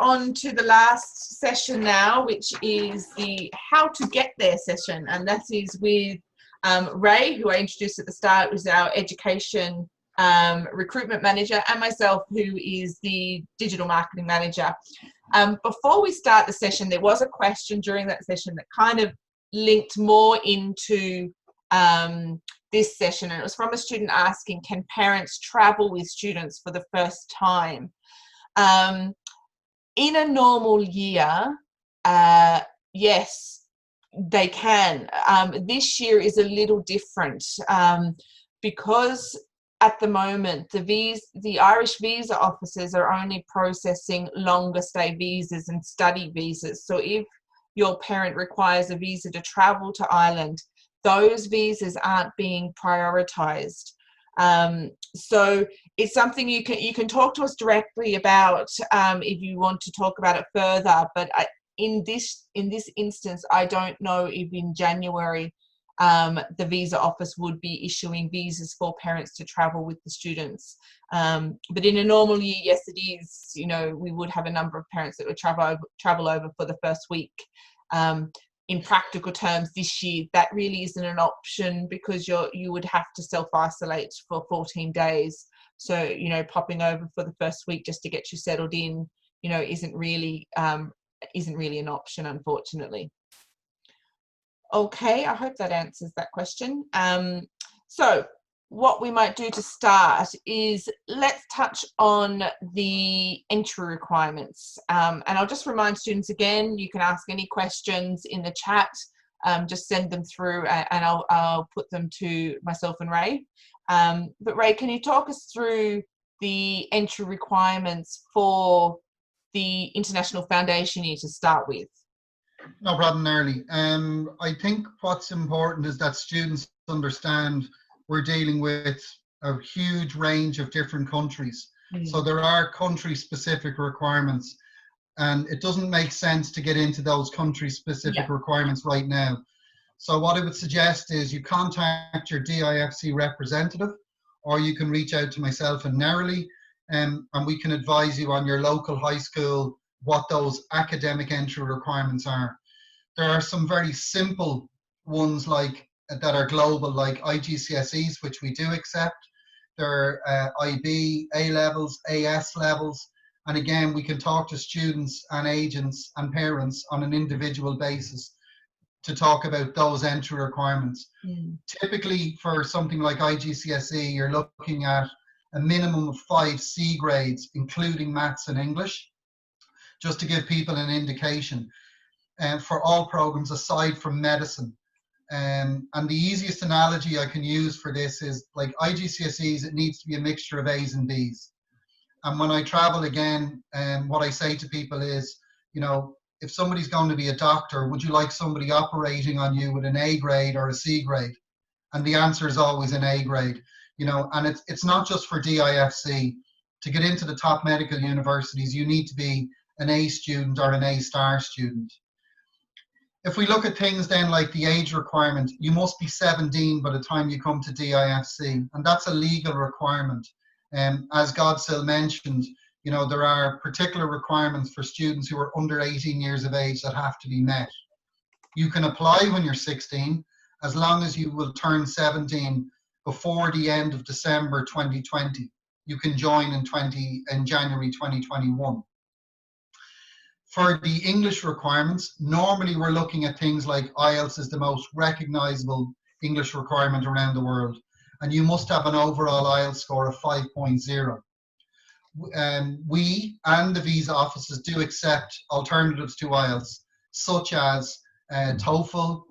on to the last session now, which is the how to get there session, and that is with Ray, who I introduced at the start, who's our education recruitment manager, and myself, who is the digital marketing manager. Before we start the session, there was a question during that session that kind of linked more into this session, and it was from a student asking, can parents travel with students for the first time? In a normal year, yes, they can. This year is a little different because at the moment the Irish visa officers are only processing longer stay visas and study visas. So if your parent requires a visa to travel to Ireland, those visas aren't being prioritized. So it's something you can talk to us directly about if you want to talk about it further. But in this instance, I don't know if in January the visa office would be issuing visas for parents to travel with the students. But in a normal year, yes, it is. You know, we would have a number of parents that would travel over for the first week. In practical terms, this year that really isn't an option because you would have to self-isolate for 14 days. So, you know, popping over for the first week just to get you settled in, you know, isn't really an option, unfortunately. Okay, I hope that answers that question. So what we might do to start is let's touch on the entry requirements. And I'll just remind students again, you can ask any questions in the chat, just send them through and I'll put them to myself and Ray. But Ray, can you talk us through the entry requirements for the International Foundation year to start with? No problem, Nerly. I think what's important is that students understand we're dealing with a huge range of different countries. So there are country-specific requirements, and it doesn't make sense to get into those country-specific requirements right now. So what I would suggest is you contact your DIFC representative, or you can reach out to myself and Nerly, and we can advise you on your local high school what those academic entry requirements are. There are some very simple ones like that are global, like IGCSEs, which we do accept. There are IB, A levels, AS levels, and again, we can talk to students and agents and parents on an individual basis to talk about those entry requirements. Typically, for something like IGCSE, you're looking at a minimum of 5 C grades, including maths and English, just to give people an indication. And for all programs aside from medicine. And the easiest analogy I can use for this is like IGCSEs, it needs to be a mixture of A's and B's. And when I travel again, what I say to people is, you know, if somebody's going to be a doctor, would you like somebody operating on you with an A grade or a C grade? And the answer is always an A grade, you know, and it's not just for DIFC. To get into the top medical universities, you need to be an A student or an A star student. If we look at things then like the age requirement, you must be 17 by the time you come to DIFC, and that's a legal requirement. As Godsill mentioned, you know, there are particular requirements for students who are under 18 years of age that have to be met. You can apply when you're 16, as long as you will turn 17 before the end of December 2020. You can join in January 2021. For the English requirements, normally we're looking at things like IELTS is the most recognizable English requirement around the world, and you must have an overall IELTS score of 5.0. We and the visa offices do accept alternatives to IELTS, such as TOEFL,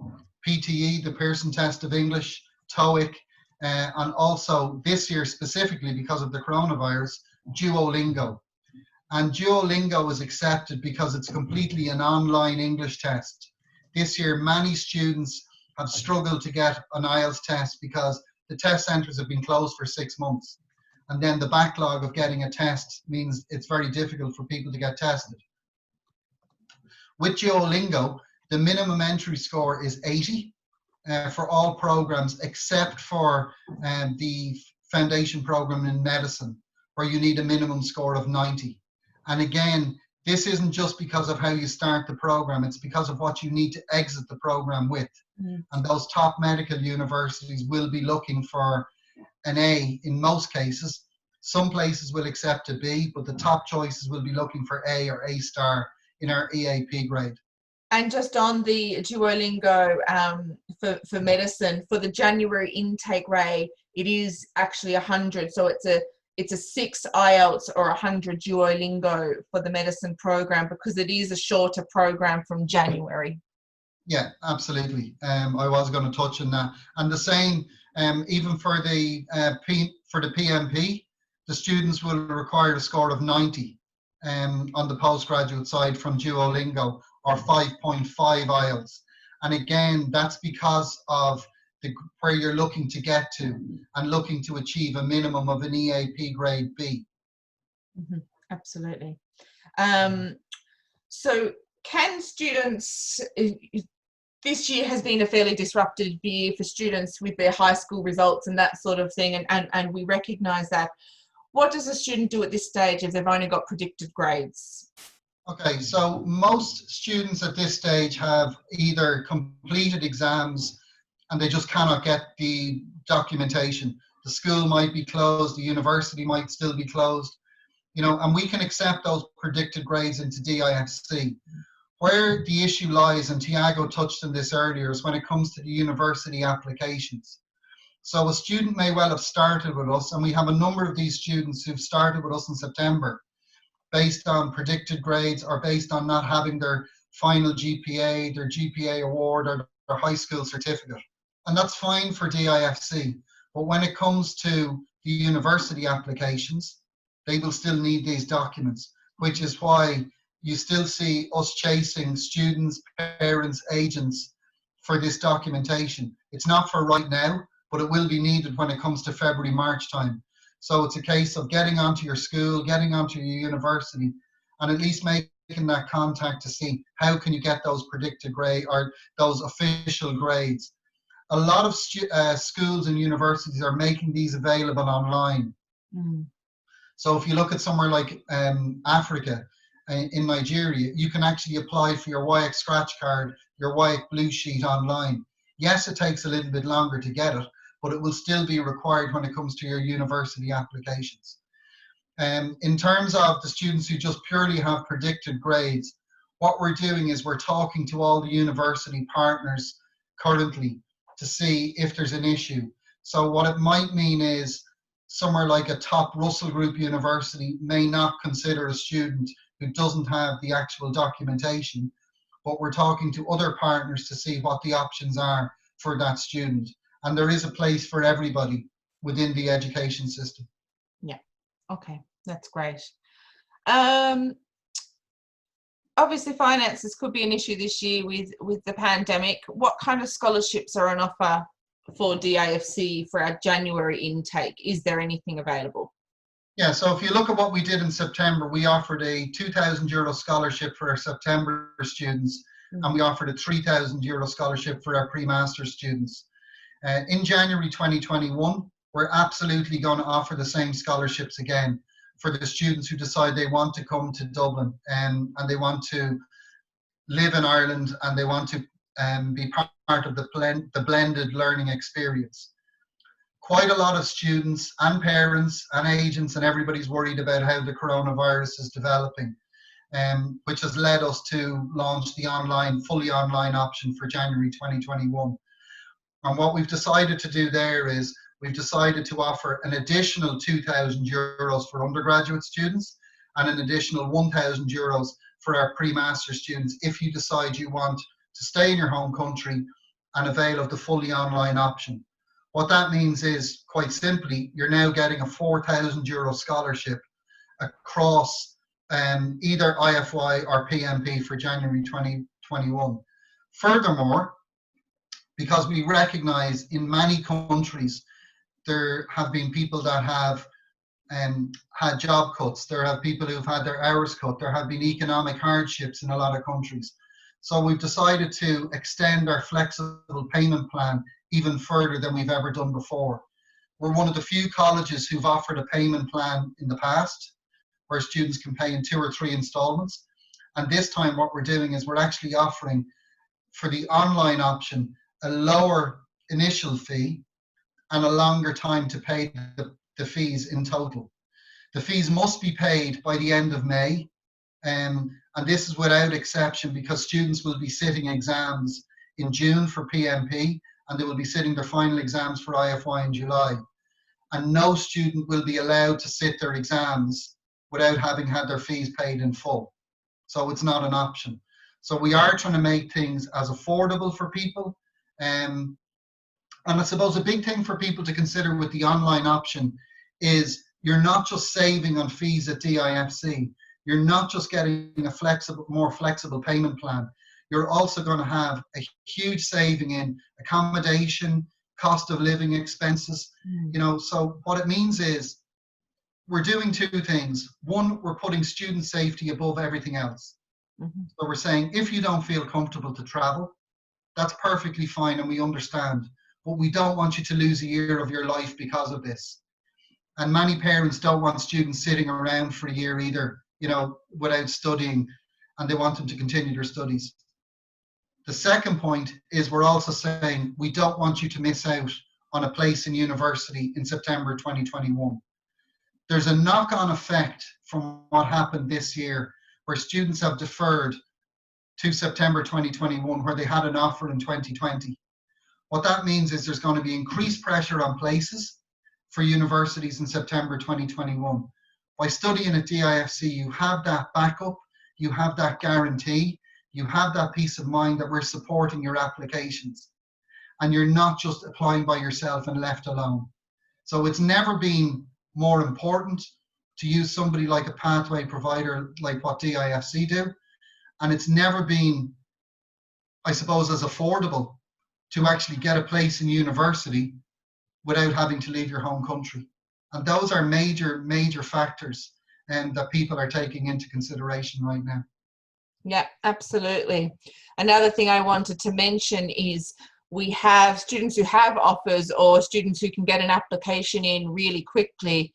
PTE, the Pearson Test of English, TOEIC, and also this year specifically because of the coronavirus, Duolingo. And Duolingo is accepted because it's completely an online English test. This year, many students have struggled to get an IELTS test because the test centres have been closed for 6 months. And then the backlog of getting a test means it's very difficult for people to get tested. With Duolingo, the minimum entry score is 80 for all programs except for the foundation program in medicine, where you need a minimum score of 90. And again, this isn't just because of how you start the program, it's because of what you need to exit the program with. And those top medical universities will be looking for an A in most cases. Some places will accept a B, but the top choices will be looking for A or A star in our EAP grade. And just on the Duolingo for medicine, for the January intake, Ray, it is actually 100. So it's a 6 IELTS or 100 Duolingo for the medicine program, because it is a shorter program from January. Yeah, absolutely. I was going to touch on that. And the same, even for the PMP, the students will require a score of 90 on the postgraduate side from Duolingo, or 5.5 IELTS. And again, that's because of where you're looking to get to and looking to achieve a minimum of an EAP grade B. Absolutely. So can students, this year has been a fairly disrupted year for students with their high school results and that sort of thing, and we recognise that. What does a student do at this stage if they've only got predicted grades? Okay, so most students at this stage have either completed exams and they just cannot get the documentation. The school might be closed, the university might still be closed, you know, and we can accept those predicted grades into DIFC. Where the issue lies, and Tiago touched on this earlier, is when it comes to the university applications. So a student may well have started with us, and we have a number of these students who've started with us in September based on predicted grades or based on not having their final GPA, their GPA award, or their high school certificate. And that's fine for DIFC. But when it comes to the university applications, they will still need these documents, which is why you still see us chasing students, parents, agents for this documentation. It's not for right now, but it will be needed when it comes to February, March time. So it's a case of getting onto your school, getting onto your university, and at least making that contact to see how can you get those predicted grade or those official grades. A lot of schools and universities are making these available online. So if you look at somewhere like Africa, in Nigeria, you can actually apply for your WIAC scratch card, your WIAC blue sheet online. Yes, it takes a little bit longer to get it, but it will still be required when it comes to your university applications. In terms of the students who just purely have predicted grades, what we're doing is we're talking to all the university partners currently to see if there's an issue. So what it might mean is somewhere like a top Russell Group university may not consider a student who doesn't have the actual documentation, but we're talking to other partners to see what the options are for that student. And there is a place for everybody within the education system. Yeah, okay, that's great. Obviously finances could be an issue this year with the pandemic. What kind of scholarships are on offer for DIFC for our January intake? Is there anything available? Yeah, so if you look at what we did in September, we offered a €2,000 scholarship for our September students, and we offered a €3,000 scholarship for our pre-master's students. In January 2021, we're absolutely going to offer the same scholarships again for the students who decide they want to come to Dublin and they want to live in Ireland and they want to be part of the blended learning experience. Quite a lot of students and parents and agents and everybody's worried about how the coronavirus is developing, which has led us to launch the fully online option for January 2021. And what we've decided to do there is we've decided to offer an additional €2,000 for undergraduate students and an additional €1,000 for our pre-master students if you decide you want to stay in your home country and avail of the fully online option. What that means is, quite simply, you're now getting a €4,000 scholarship across either IFY or PMP for January 2021. Furthermore, because we recognize in many countries there have been people that have had job cuts, there have people who've had their hours cut, there have been economic hardships in a lot of countries. So we've decided to extend our flexible payment plan even further than we've ever done before. We're one of the few colleges who've offered a payment plan in the past where students can pay in 2 or 3 installments. And this time what we're doing is we're actually offering, for the online option, a lower initial fee and a longer time to pay the fees in total. The fees must be paid by the end of May, and this is without exception, because students will be sitting exams in June for PMP, and they will be sitting their final exams for IFY in July. And no student will be allowed to sit their exams without having had their fees paid in full. So it's not an option. So we are trying to make things as affordable for people. And I suppose a big thing for people to consider with the online option is you're not just saving on fees at DIFC. You're not just getting a more flexible payment plan. You're also going to have a huge saving in accommodation, cost of living expenses. You know, so what it means is we're doing two things. One, we're putting student safety above everything else. So we're saying, if you don't feel comfortable to travel, that's perfectly fine, and we understand. But we don't want you to lose a year of your life because of this. And many parents don't want students sitting around for a year either, you know, without studying, and they want them to continue their studies. The second point is we're also saying we don't want you to miss out on a place in university in September 2021. There's a knock-on effect from what happened this year, where students have deferred to September 2021, where they had an offer in 2020. What that means is there's going to be increased pressure on places for universities in September 2021. By studying at DIFC, you have that backup, you have that guarantee, you have that peace of mind that we're supporting your applications. And you're not just applying by yourself and left alone. So it's never been more important to use somebody like a pathway provider like what DIFC do. And it's never been, I suppose, as affordable to actually get a place in university without having to leave your home country. And those are major, major factors that people are taking into consideration right now. Yeah, absolutely. Another thing I wanted to mention is we have students who have offers, or students who can get an application in really quickly.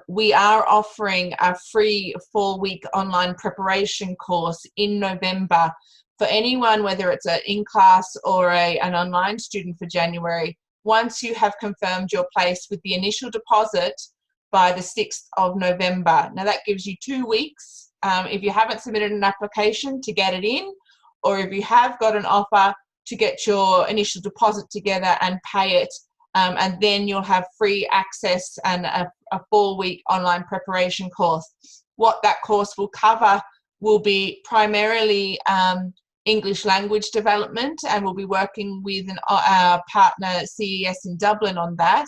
We are offering a free 4-week online preparation course in November for anyone, whether it's an in-class or an online student, for January. Once you have confirmed your place with the initial deposit by the 6th of November. Now that gives you 2 weeks if you haven't submitted an application to get it in, or if you have got an offer, to get your initial deposit together and pay it, and then you'll have free access and a 4-week online preparation course. What that course will cover will be primarily English language development, and we'll be working with our partner CES in Dublin on that.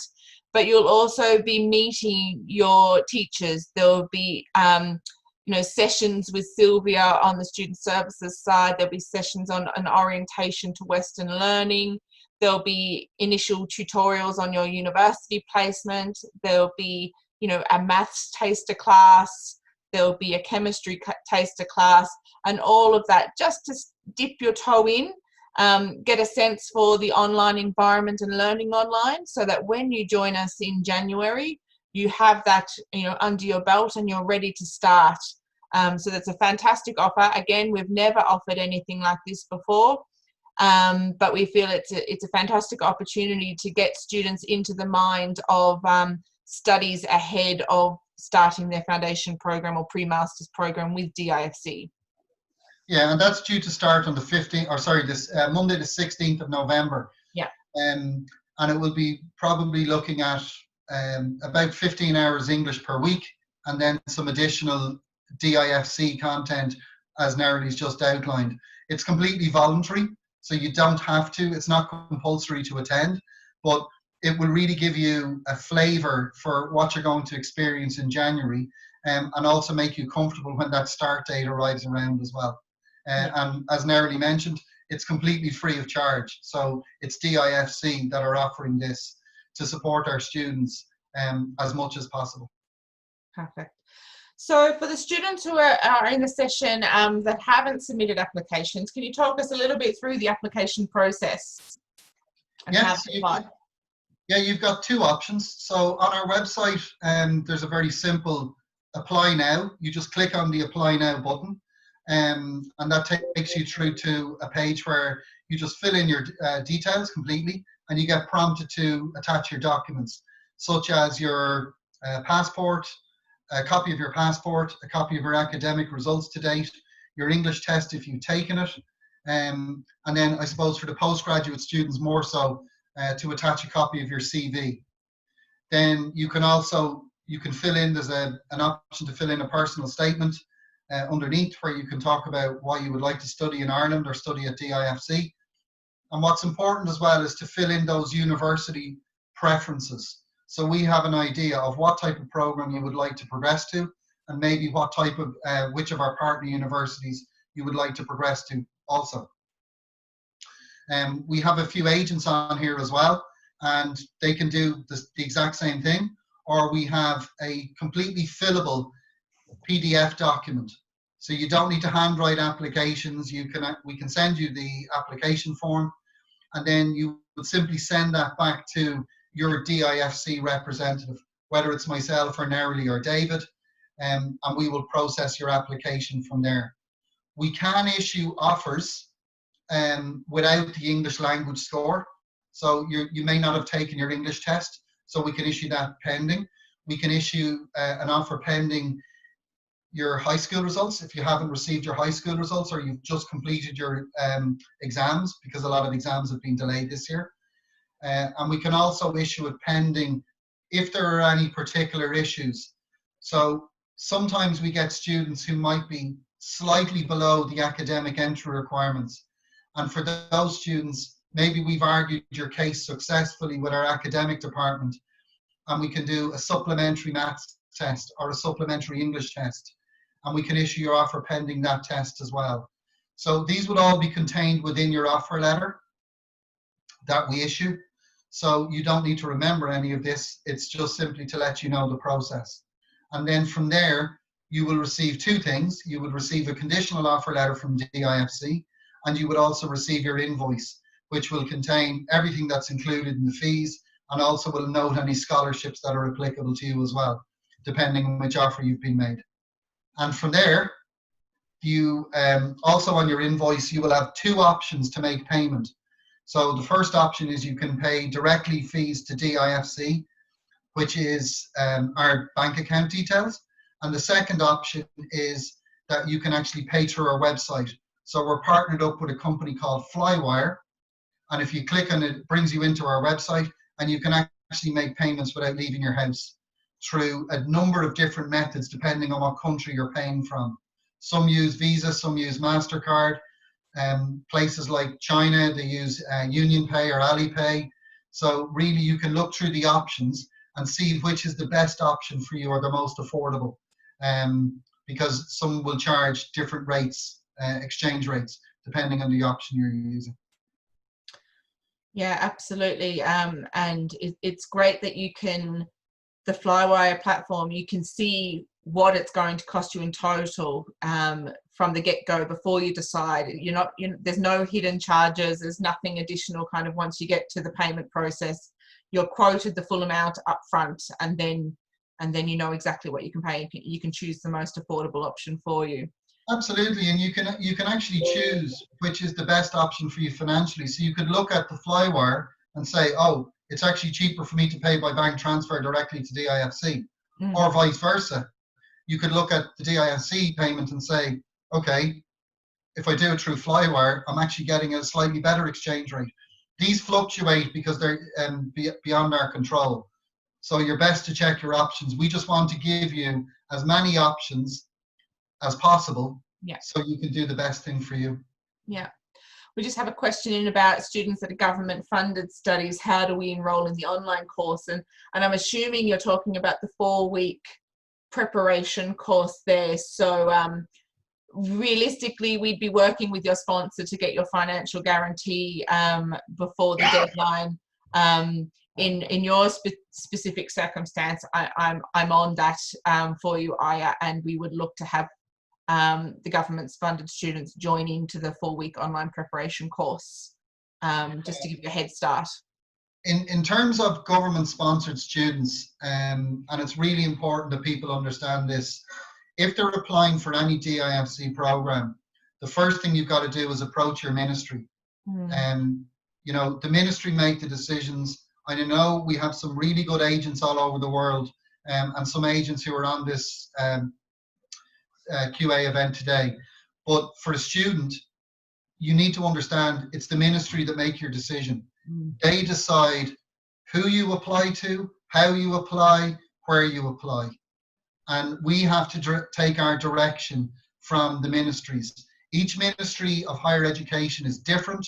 But you'll also be meeting your teachers. There'll be sessions with Sylvia on the student services side. There'll be sessions on an orientation to Western learning. There'll be initial tutorials on your university placement. There'll be, a maths taster class. There'll be a chemistry taster class, and all of that just to dip your toe in, get a sense for the online environment and learning online, so that when you join us in January, you have that, under your belt and you're ready to start. So that's a fantastic offer. Again, we've never offered anything like this before, but we feel it's a fantastic opportunity to get students into the mind of studies ahead of starting their foundation program or pre-master's program with DIFC. Yeah, and that's due to start on the 15th, or sorry, this Monday the 16th of November. Yeah. And it will be probably looking at about 15 hours English per week, and then some additional DIFC content, as Narily's just outlined. It's completely voluntary, so you don't have to. It's not compulsory to attend, but it will really give you a flavour for what you're going to experience in January, and also make you comfortable when that start date arrives around as well. And as Narily mentioned, it's completely free of charge. So it's DIFC that are offering this to support our students as much as possible. Perfect. So for the students who are in the session that haven't submitted applications, can you talk us a little bit through the application process? And yes, you've got two options. So on our website, there's a very simple apply now. You just click on the apply now button. and that takes you through to a page where you just fill in your details completely, and you get prompted to attach your documents, such as your passport, a copy of your passport, a copy of your academic results to date, your English test if you've taken it, and then I suppose for the postgraduate students more so, to attach a copy of your CV. Then you can fill in, there's an option to fill in a personal statement underneath, where you can talk about why you would like to study in Ireland or study at DIFC. And what's important as well is to fill in those university preferences. So we have an idea of what type of program you would like to progress to, and maybe what type of, which of our partner universities you would like to progress to also. We have a few agents on here as well, and they can do the exact same thing, or we have a completely fillable PDF document. So you don't need to handwrite applications. We can send you the application form, and then you would simply send that back to your DIFC representative, whether it's myself or Nerily or David, and we will process your application from there. We can issue offers without the English language score. So you may not have taken your English test, so we can issue that pending. We can issue an offer pending your high school results if you haven't received your high school results, or you've just completed your exams, because a lot of exams have been delayed this year. And we can also issue it pending if there are any particular issues. So sometimes we get students who might be slightly below the academic entry requirements. And for those students, maybe we've argued your case successfully with our academic department, and we can do a supplementary maths test or a supplementary English test, and we can issue your offer pending that test as well. So these would all be contained within your offer letter that we issue. So you don't need to remember any of this. It's just simply to let you know the process. And then from there, you will receive two things. You would receive a conditional offer letter from DIFC, and you would also receive your invoice, which will contain everything that's included in the fees, and also will note any scholarships that are applicable to you as well, depending on which offer you've been made. And from there, you also on your invoice, you will have two options to make payment. So the first option is you can pay directly fees to DIFC, which is our bank account details. And the second option is that you can actually pay through our website. So we're partnered up with a company called Flywire. And if you click on it, it brings you into our website, and you can actually make payments without leaving your house through a number of different methods, depending on what country you're paying from. Some use Visa, some use MasterCard. Places like China, they use UnionPay or Alipay. So really you can look through the options and see which is the best option for you or the most affordable, because some will charge different rates, exchange rates, depending on the option you're using. Yeah, absolutely. And it's great that you can, the Flywire platform, you can see what it's going to cost you in total from the get-go before you decide. There's no hidden charges, there's nothing additional kind of once you get to the payment process. You're quoted the full amount up front, and then you know exactly what you can pay. You can choose the most affordable option for you. Absolutely, and you can actually choose which is the best option for you financially. So you could look at the Flywire and say, oh, it's actually cheaper for me to pay by bank transfer directly to DIFC, or vice versa. You could look at the DIFC payment and say, okay, if I do it through Flywire, I'm actually getting a slightly better exchange rate. These fluctuate because they're beyond our control. So you're best to check your options. We just want to give you as many options as possible, so you can do the best thing for you. Yeah. We just have a question in about students that are government funded studies. How do we enroll in the online course? And I'm assuming you're talking about the 4-week preparation course there. So realistically, we'd be working with your sponsor to get your financial guarantee before the deadline. In your specific circumstance, I'm on that for you, Aya, and we would look to have the government's funded students join into the 4-week online preparation course, just to give you a head start. In terms of government sponsored students, and it's really important that people understand this, if they're applying for any DIFC program, the first thing you've got to do is approach your ministry. Mm. You know, the ministry make the decisions. I know we have some really good agents all over the world, and some agents who are on this QA event today. But for a student, you need to understand it's the ministry that make your decision. Mm. They decide who you apply to, how you apply, where you apply. And we have to take our direction from the ministries. Each ministry of higher education is different.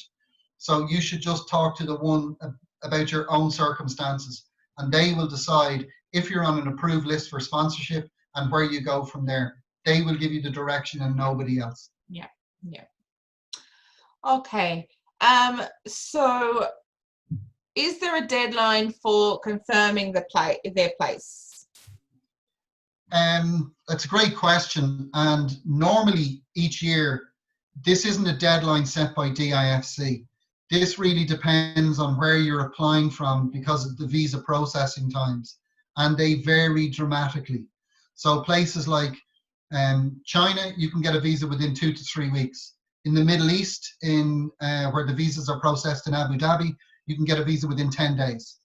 So you should just talk to the one about your own circumstances, and they will decide if you're on an approved list for sponsorship and where you go from there. They will give you the direction and nobody else. Yeah, yeah. Okay. So is there a deadline for confirming their place? That's a great question. And normally each year, this isn't a deadline set by DIFC. This really depends on where you're applying from because of the visa processing times, and they vary dramatically. So places like China, you can get a visa within 2 to 3 weeks. In the Middle East, where the visas are processed in Abu Dhabi, you can get a visa within 10 days.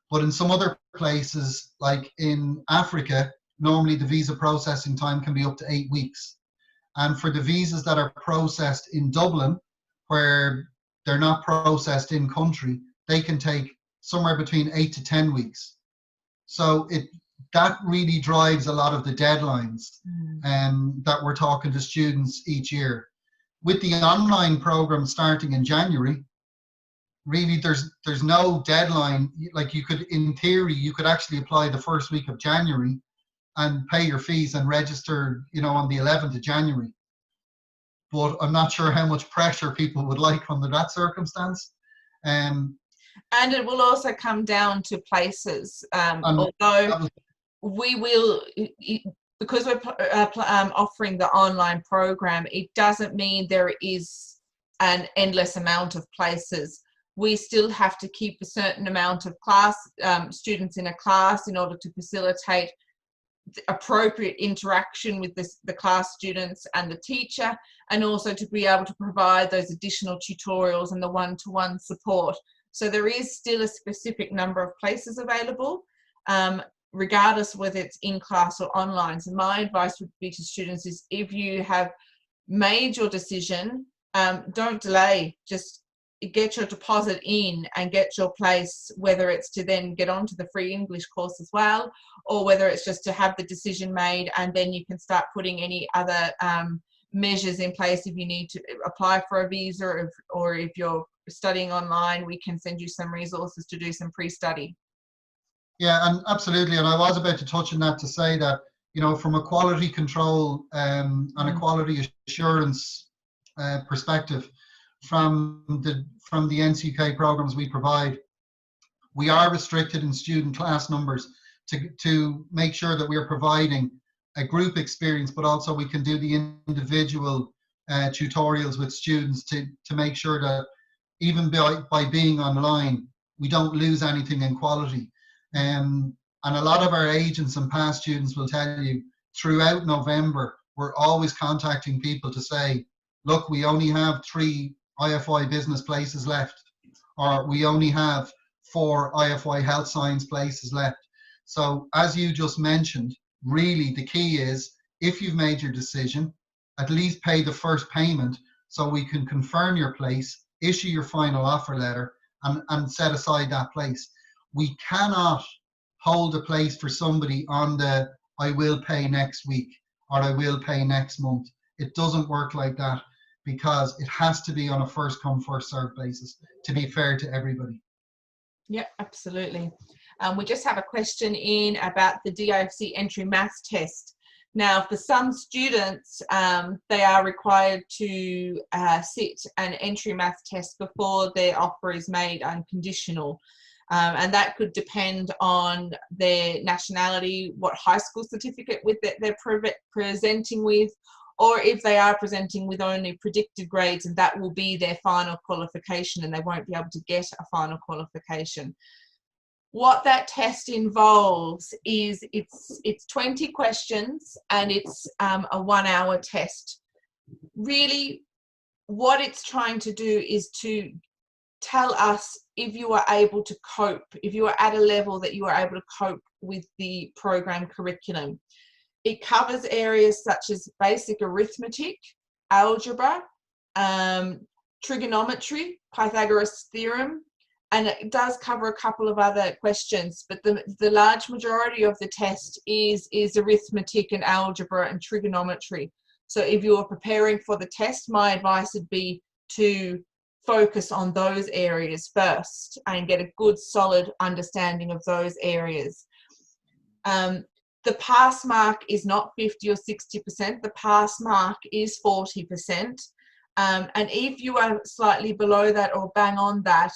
But in some other places, like in Africa, normally the visa processing time can be up to 8 weeks. And for the visas that are processed in Dublin, where they're not processed in country, they can take somewhere between 8 to 10 weeks. So that really drives a lot of the deadlines that we're talking to students each year. With the online program starting in January, really there's no deadline. Like in theory, you could actually apply the first week of January and pay your fees and register, on the 11th of January. But I'm not sure how much pressure people would like under that circumstance. And it will also come down to places, although we will, because we're offering the online program, it doesn't mean there is an endless amount of places. We still have to keep a certain amount of students in a class in order to facilitate appropriate interaction with the class students and the teacher, and also to be able to provide those additional tutorials and the one-to-one support. So there is still a specific number of places available, regardless whether it's in class or online. So my advice would be to students is, if you have made your decision, don't delay, just get your deposit in and get your place, whether it's to then get onto the free English course as well, or whether it's just to have the decision made and then you can start putting any other measures in place. If you need to apply for a visa, or if you're studying online, we can send you some resources to do some pre-study. Yeah, and absolutely. And I was about to touch on that to say that, from a quality control and a quality assurance perspective, from the NCK programs we provide, we are restricted in student class numbers to make sure that we are providing a group experience, but also we can do the individual tutorials with students to make sure that even by being online, we don't lose anything in quality. And a lot of our agents and past students will tell you, throughout November, we're always contacting people to say, look, we only have 3 IFI business places left, or we only have 4 IFI health science places left. So as you just mentioned, really the key is, if you've made your decision, at least pay the first payment so we can confirm your place, issue your final offer letter, and set aside that place. We cannot hold a place for somebody on the I will pay next week or I will pay next month. It doesn't work like that, because it has to be on a first come, first served basis to be fair to everybody. Yeah, absolutely. We just have a question in about the DIFC entry maths test. Now, for some students, they are required to sit an entry maths test before their offer is made unconditional. And that could depend on their nationality, what high school certificate they're presenting with, or if they are presenting with only predicted grades, and that will be their final qualification and they won't be able to get a final qualification. What that test involves is it's 20 questions and it's a 1-hour test. really what it's trying to do is to tell us if you are able to cope, if you are at a level that you are able to cope with the program curriculum. It covers areas such as basic arithmetic, algebra, trigonometry, Pythagoras theorem, and it does cover a couple of other questions, but the large majority of the test is arithmetic and algebra and trigonometry. So if you are preparing for the test, my advice would be to focus on those areas first and get a good solid understanding of those areas. The pass mark is not 50 or 60%, the pass mark is 40%. And if you are slightly below that or bang on that,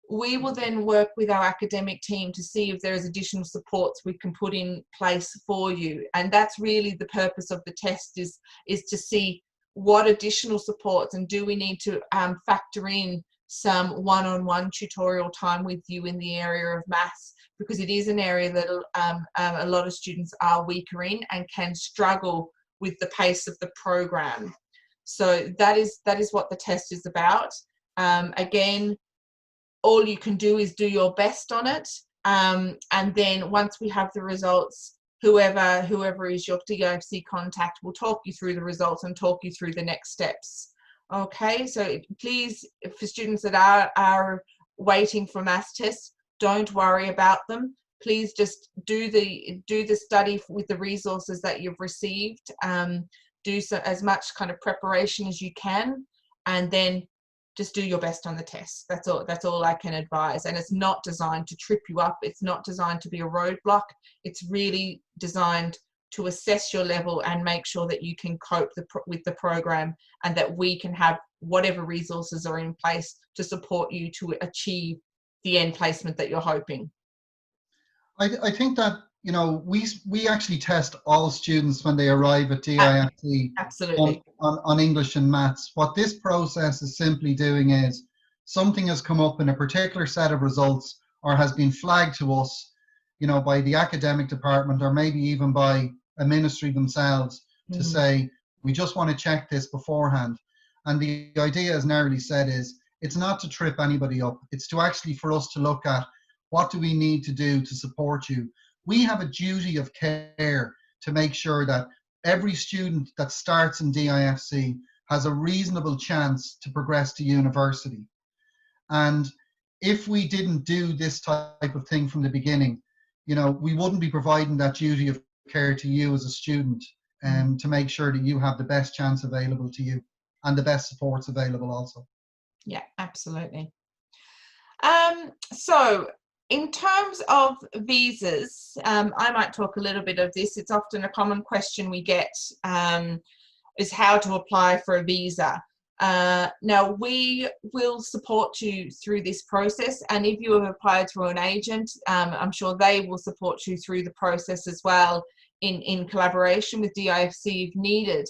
we will then work with our academic team to see if there is additional supports we can put in place for you. And that's really the purpose of the test, is to see what additional supports, and do we need to factor in some one-on-one tutorial time with you in the area of maths, because it is an area that a lot of students are weaker in and can struggle with the pace of the program. So that is what the test is about. Again, all you can do is do your best on it, and then once we have the results, whoever is your DIFC contact will talk you through the results and talk you through the next steps. Okay, so please, for students that are waiting for maths tests, don't worry about them. Please just do the study with the resources that you've received. Do as much kind of preparation as you can, and then just do your best on the test. That's all I can advise. And it's not designed to trip you up. It's not designed to be a roadblock. It's really designed to assess your level and make sure that you can cope with the program, and that we can have whatever resources are in place to support you to achieve the end placement that you're hoping. I think that, you know, we actually test all students when they arrive at DIFC. Absolutely. On English and maths. What this process is simply doing is, something has come up in a particular set of results, or has been flagged to us, you know, by the academic department, or maybe even by a ministry themselves, to say, we just want to check this beforehand. And the idea, as Nerly said, is it's not to trip anybody up. It's to actually, for us to look at, what do we need to do to support you? We have a duty of care to make sure that every student that starts in DIFC has a reasonable chance to progress to university. And if we didn't do this type of thing from the beginning, you know, we wouldn't be providing that duty of care to you as a student, to make sure that you have the best chance available to you, and the best supports available also. Yeah, absolutely. So in terms of visas, I might talk a little bit of this. It's often a common question we get, is how to apply for a visa. Now, we will support you through this process, and if you have applied through an agent, I'm sure they will support you through the process as well, in collaboration with DIFC if needed.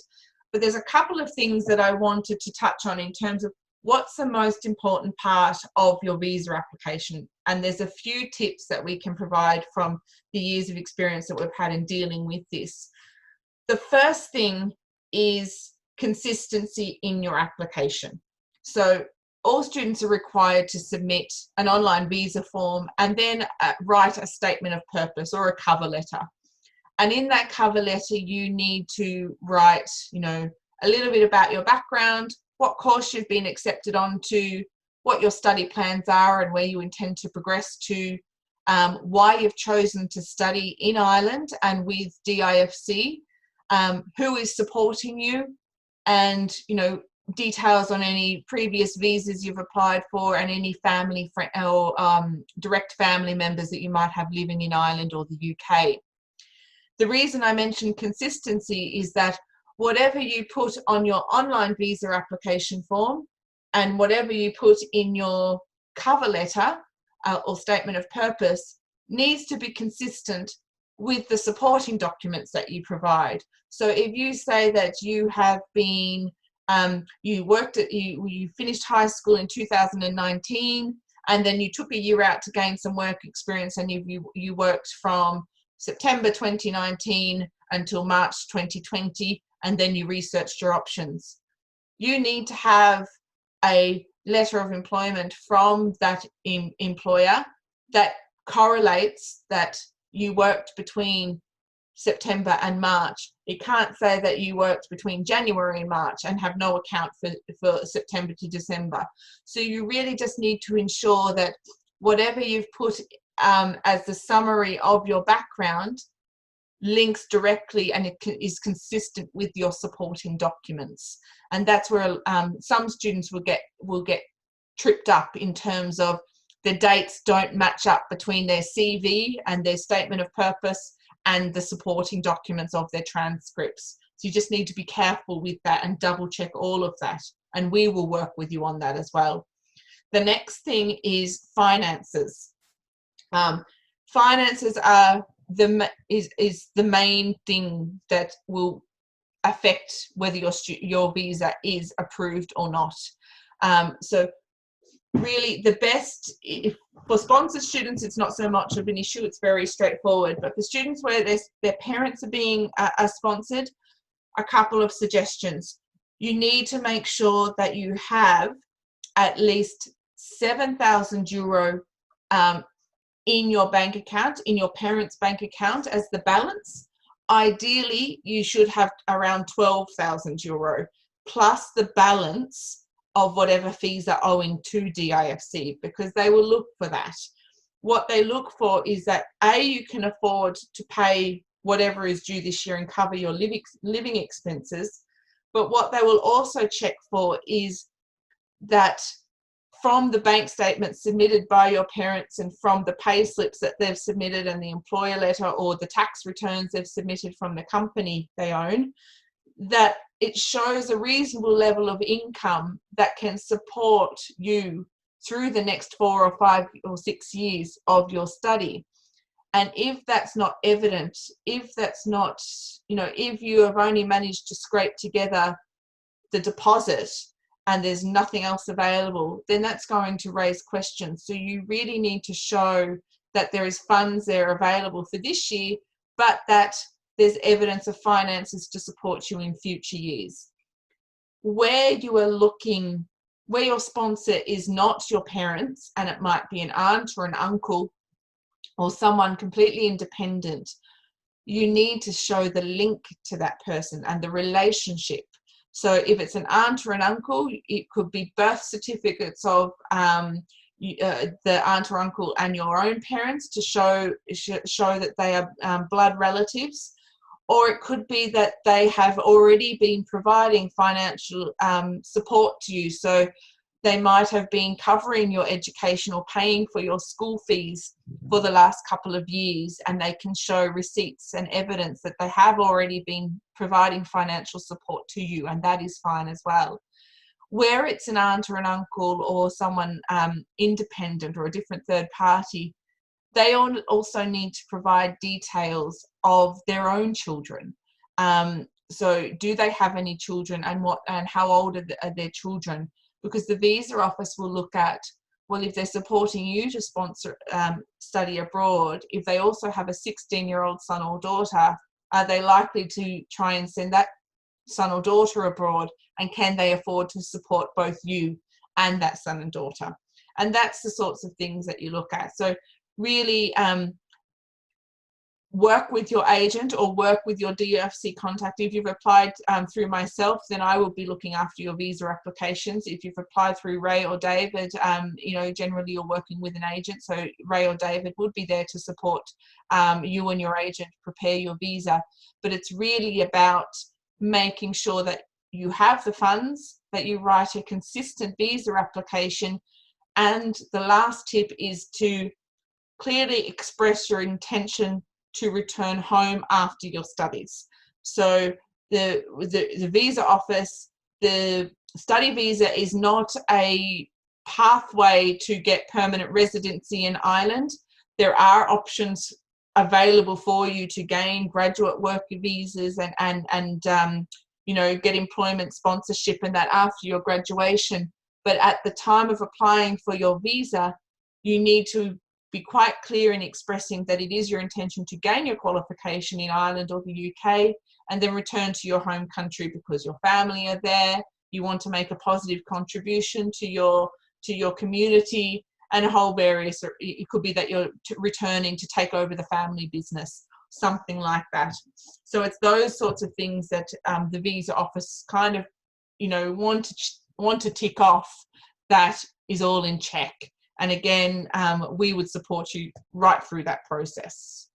But there's a couple of things that I wanted to touch on in terms of what's the most important part of your visa application. And there's a few tips that we can provide from the years of experience that we've had in dealing with this. The first thing is consistency in your application. So all students are required to submit an online visa form, and then write a statement of purpose or a cover letter. And in that cover letter, you need to write, you know, a little bit about your background, what course you've been accepted onto, what your study plans are and where you intend to progress to, why you've chosen to study in Ireland and with DIFC, who is supporting you, and, you know, details on any previous visas you've applied for, and any family or direct family members that you might have living in Ireland or the UK. The reason I mention consistency is that whatever you put on your online visa application form, and whatever you put in your cover letter or statement of purpose, needs to be consistent with the supporting documents that you provide. So if you say that you have been, you finished high school in 2019, and then you took a year out to gain some work experience, and you worked from September 2019 until March 2020, and then you researched your options. You need to have a letter of employment from that employer that correlates that you worked between September and March. It can't say that you worked between January and March and have no account for September to December. So you really just need to ensure that whatever you've put as the summary of your background links directly and it is consistent with your supporting documents. And that's where some students will get tripped up in terms of the dates don't match up between their CV and their statement of purpose and the supporting documents of their transcripts. So you just need to be careful with that and double check all of that. And we will work with you on that as well. The next thing is finances. Finances are is the main thing that will affect whether your visa is approved or not. So really the best, for sponsored students, it's not so much of an issue, it's very straightforward. But for students where their parents are being sponsored, a couple of suggestions. You need to make sure that you have at least €7,000 in your bank account, in your parents' bank account as the balance. Ideally, you should have around €12,000 plus the balance of whatever fees are owing to DIFC, because they will look for that. What they look for is that you can afford to pay whatever is due this year and cover your living expenses. But what they will also check for is that from the bank statements submitted by your parents and from the pay slips that they've submitted and the employer letter or the tax returns they've submitted from the company they own, that it shows a reasonable level of income that can support you through the next 4 or 5 or 6 years of your study. And if that's not evident, if that's not, if you have only managed to scrape together the deposit and there's nothing else available, then that's going to raise questions. So you really need to show that there is funds there available for this year, but that there's evidence of finances to support you in future years. Where you are looking, where your sponsor is not your parents, and it might be an aunt or an uncle or someone completely independent, you need to show the link to that person and the relationship. So if it's an aunt or an uncle, it could be birth certificates of the aunt or uncle and your own parents to show that they are blood relatives. Or it could be that they have already been providing financial support to you. So they might have been covering your education or paying for your school fees for the last couple of years, and they can show receipts and evidence that they have already been providing financial support to you, and that is fine as well. Where it's an aunt or an uncle or someone independent or a different third party, they also need to provide details of their own children. So do they have any children, and how old are their children? Because the visa office will look at, well, if they're supporting you to sponsor study abroad, if they also have a 16-year-old son or daughter, are they likely to try and send that son or daughter abroad? And can they afford to support both you and that son and daughter? And that's the sorts of things that you look at. So really work with your agent or work with your DIFC contact. If you've applied through myself, then I will be looking after your visa applications. If you've applied through Ray or David, generally you're working with an agent, so Ray or David would be there to support you and your agent prepare your visa. But it's really about making sure that you have the funds, that you write a consistent visa application. And the last tip is to clearly express your intention to return home after your studies. So the visa office, the study visa is not a pathway to get permanent residency in Ireland. There are options available for you to gain graduate worker visas and get employment sponsorship and that after your graduation. But at the time of applying for your visa, you need to be quite clear in expressing that it is your intention to gain your qualification in Ireland or the UK, and then return to your home country because your family are there. You want to make a positive contribution to your community, and a whole various, it could be that you're returning to take over the family business, something like that. So it's those sorts of things that the visa office kind of, you know, want to tick off. That is all in check. And again, we would support you right through that process.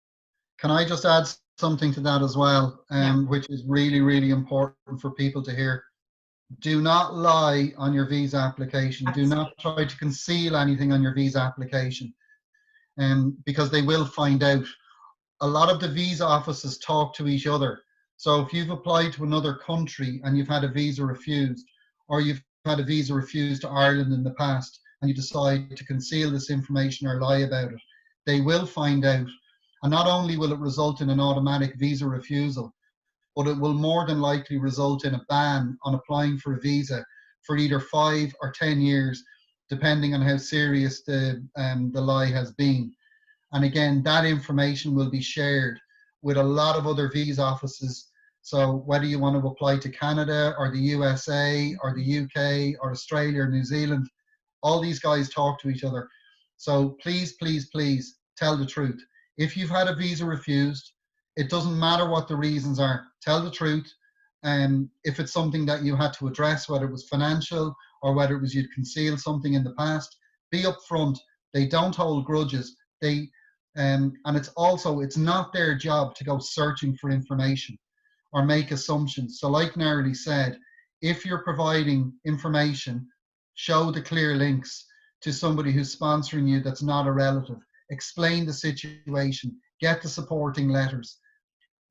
Can I just add something to that as well, which is really, really important for people to hear? Do not lie on your visa application. Absolutely. Do not try to conceal anything on your visa application, because they will find out. A lot of the visa offices talk to each other. So if you've applied to another country and you've had a visa refused, or you've had a visa refused to Ireland in the past, and you decide to conceal this information or lie about it, they will find out. And not only will it result in an automatic visa refusal, but it will more than likely result in a ban on applying for a visa for either 5 or 10 years, depending on how serious the lie has been. And again, that information will be shared with a lot of other visa offices. So whether you want to apply to Canada or the USA or the UK or Australia or New Zealand, all these guys talk to each other. So please, please, please tell the truth. If you've had a visa refused, it doesn't matter what the reasons are. Tell the truth. If it's something that you had to address, whether it was financial or whether it was you'd concealed something in the past, be upfront. They don't hold grudges. And it's not their job to go searching for information or make assumptions. So like Narly said, if you're providing information, show the clear links to somebody who's sponsoring you that's not a relative. Explain the situation, get the supporting letters.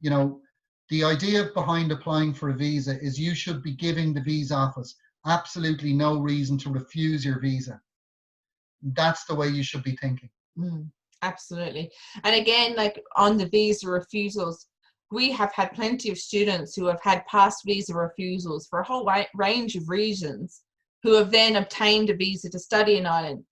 You know, the idea behind applying for a visa is you should be giving the visa office absolutely no reason to refuse your visa. That's the way you should be thinking. Absolutely. And again, like on the visa refusals, we have had plenty of students who have had past visa refusals for a whole range of reasons, who have then obtained a visa to study in Ireland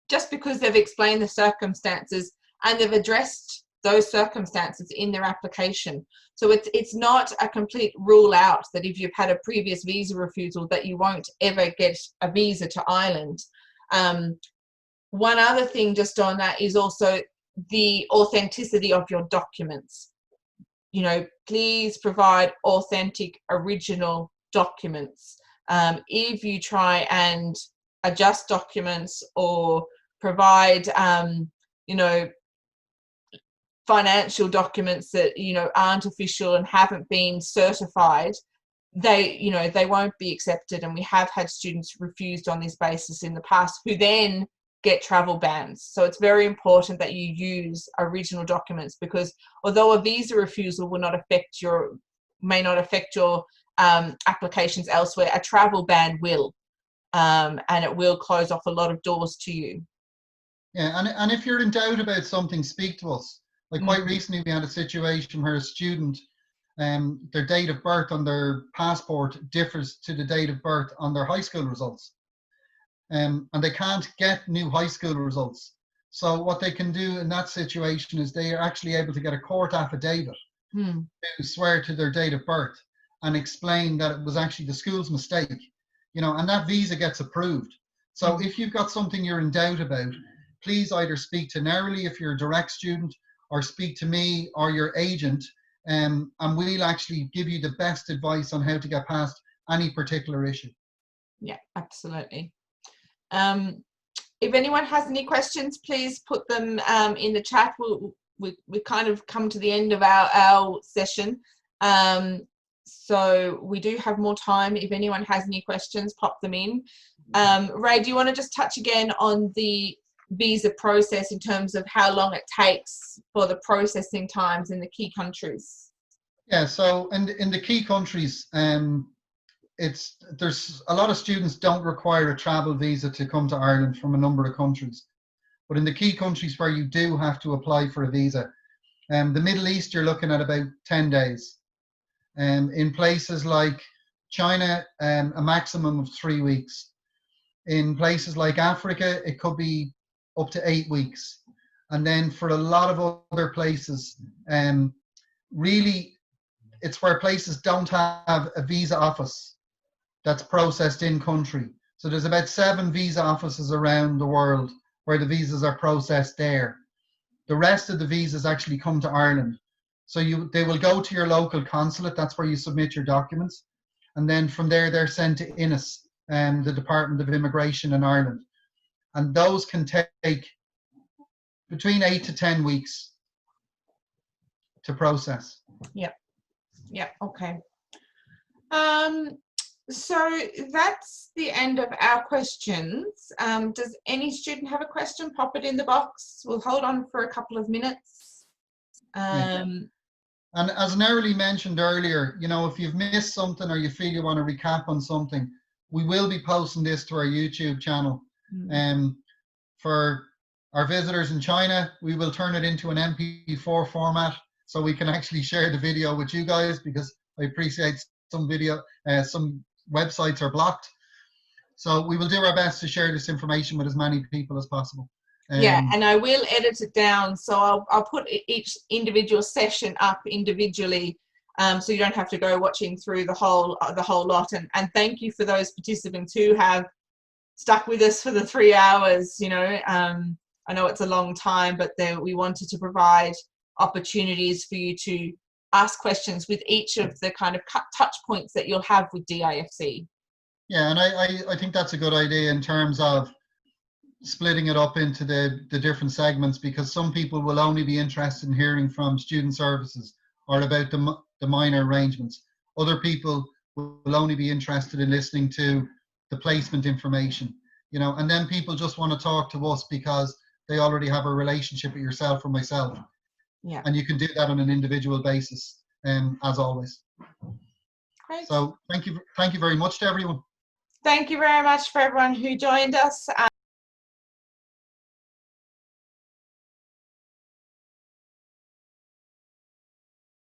just because they've explained the circumstances and they've addressed those circumstances in their application. So it's not a complete rule out that if you've had a previous visa refusal that you won't ever get a visa to Ireland. One other thing just on that is also the authenticity of your documents. You know, please provide authentic, original documents. If you try and adjust documents or provide, you know, financial documents that, you know, aren't official and haven't been certified, they won't be accepted. And we have had students refused on this basis in the past who then get travel bans. So it's very important that you use original documents, because although a visa refusal may not affect your applications elsewhere, a travel ban will, and it will close off a lot of doors to you. Yeah, and if you're in doubt about something, speak to us. Like quite recently we had a situation where a student, their date of birth on their passport differs to the date of birth on their high school results. And they can't get new high school results. So what they can do in that situation is they are actually able to get a court affidavit to swear to their date of birth and explain that it was actually the school's mistake, you know, and that visa gets approved. So if you've got something you're in doubt about, please either speak to Narly if you're a direct student, or speak to me or your agent, and we'll actually give you the best advice on how to get past any particular issue. Yeah, absolutely. If anyone has any questions, please put them in the chat. We kind of come to the end of our session. So we do have more time. If anyone has any questions, pop them in. Ray, do you want to just touch again on the visa process in terms of how long it takes for the processing times in the key countries? Yeah, so in the key countries, there's a lot of students don't require a travel visa to come to Ireland from a number of countries. But in the key countries where you do have to apply for a visa, the Middle East, you're looking at about 10 days. In places like China, a maximum of 3 weeks. In places like Africa, it could be up to 8 weeks. And then for a lot of other places, really it's where places don't have a visa office that's processed in country. So there's about 7 visa offices around the world where the visas are processed there. The rest of the visas actually come to Ireland. So they will go to your local consulate. That's where you submit your documents. And then from there, they're sent to INIS, the Department of Immigration in Ireland. And those can take between 8 to 10 weeks to process. Yep. Yep. Okay. So that's the end of our questions. Does any student have a question? Pop it in the box. We'll hold on for a couple of minutes. And as Nerily mentioned earlier, you know, if you've missed something or you feel you want to recap on something, we will be posting this to our YouTube channel. For our visitors in China, we will turn it into an MP4 format so we can actually share the video with you guys, because I appreciate some websites are blocked. So we will do our best to share this information with as many people as possible. Yeah, and I will edit it down, so I'll put each individual session up individually, so you don't have to go watching through the whole lot. And thank you for those participants who have stuck with us for the 3 hours. You know, I know it's a long time, but we wanted to provide opportunities for you to ask questions with each of the kind of touch points that you'll have with DIFC. Yeah, and I think that's a good idea in terms of splitting it up into the different segments, because some people will only be interested in hearing from student services or about the minor arrangements. Other people will only be interested in listening to the placement information, you know, and then people just want to talk to us because they already have a relationship with yourself or myself. Yeah. And you can do that on an individual basis, as always. Great. So thank you very much to everyone. Thank you very much for everyone who joined us.